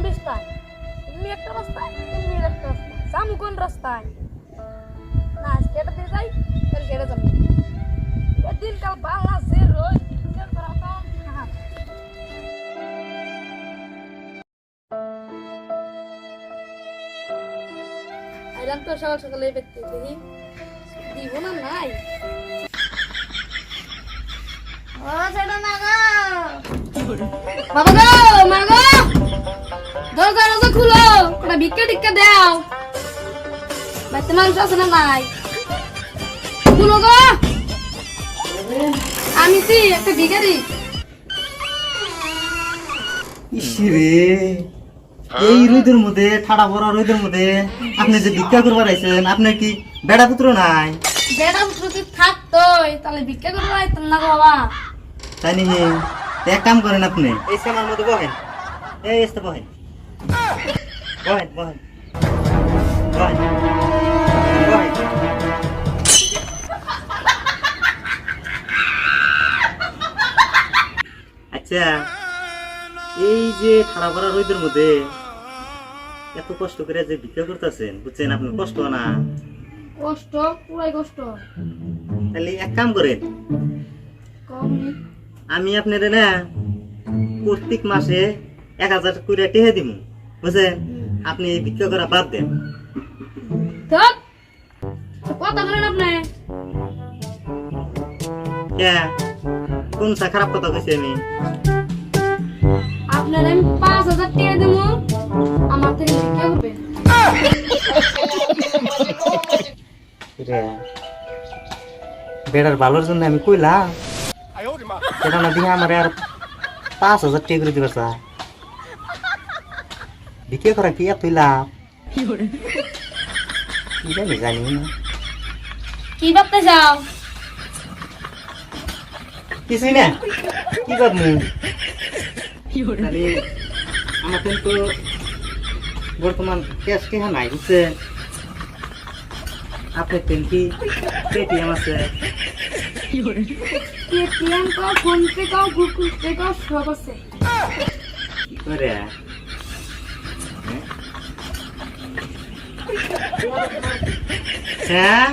রাস্তায় তুমি একটা রাস্তায় তুমি একটা রাস্তায় যাবো কোন রাস্তায় না আজকে এটা দিয়ে যাই কাল কেটে যাবো দিনকাল বাংলা যে রোজ আইলাম তো সকাল সকালে ব্যক্তি দেখি দিব না নাই ও সেটা না গো বাবা গো মা গো দরজা খুলো কোন ভিক্ষা টিক্কা দাও বাইতে মাংস আছে না নাই খুলো গো আমি কি একটা ভিখারি ইসিরে এই রোদের মধ্যে ঠাড়া পড়া রোদের মধ্যে আপনি যে ভিক্ষা করবার আইছেন আপনার কি বেড়া পুত্র নাই? বেড়া প্রতি থাকতোই তাহলে ভিক্ষা করবো আইতাম না গো বাবা তাই নাকি? এক কাম করেন আপনি এই সেমার মধ্যে বহেন এই এসতে বহেন বহেন বহেন বহেন বহেন আচ্ছা এই যে ঠাড়া পড়া রোদের মধ্যে এত কষ্ট করে যে ভিক্ষা করতেছেন বুঝছেন আপনার কষ্ট না? কষ্ট পুরাই কষ্ট তাহলে এক কাম করেন কম আমি আপনার না প্রত্যেক মাসে 1000 করে টেহে দিব বুঝছেন আপনি এই ভিক্ষা করা বাদ দেন ধর কথা বলেন আপনি কোন খারাপ কথা কইছি আমি? আপনার আমি 5000 টাকা দেবো আমার থেকে ভিক্ষা করবেন বেড়ার ভালোর জন্য আমি কইলাম সেটা না দিয়ে আমার আর 5000 টাকা করে দিবা স্যার ভিক্ষা করা কি এত লাভ জানি জানি না কি ভাবতে যাও কিছুই না কি ভাবমু আমার কিন্তু বর্তমান ক্যাশ টেহা নাই বুঝছে আপনার কি পেটিএম আছে? পেটিএম কও ফোন পে কও গুগল পে কও সব আছে কি করে হ্যাঁ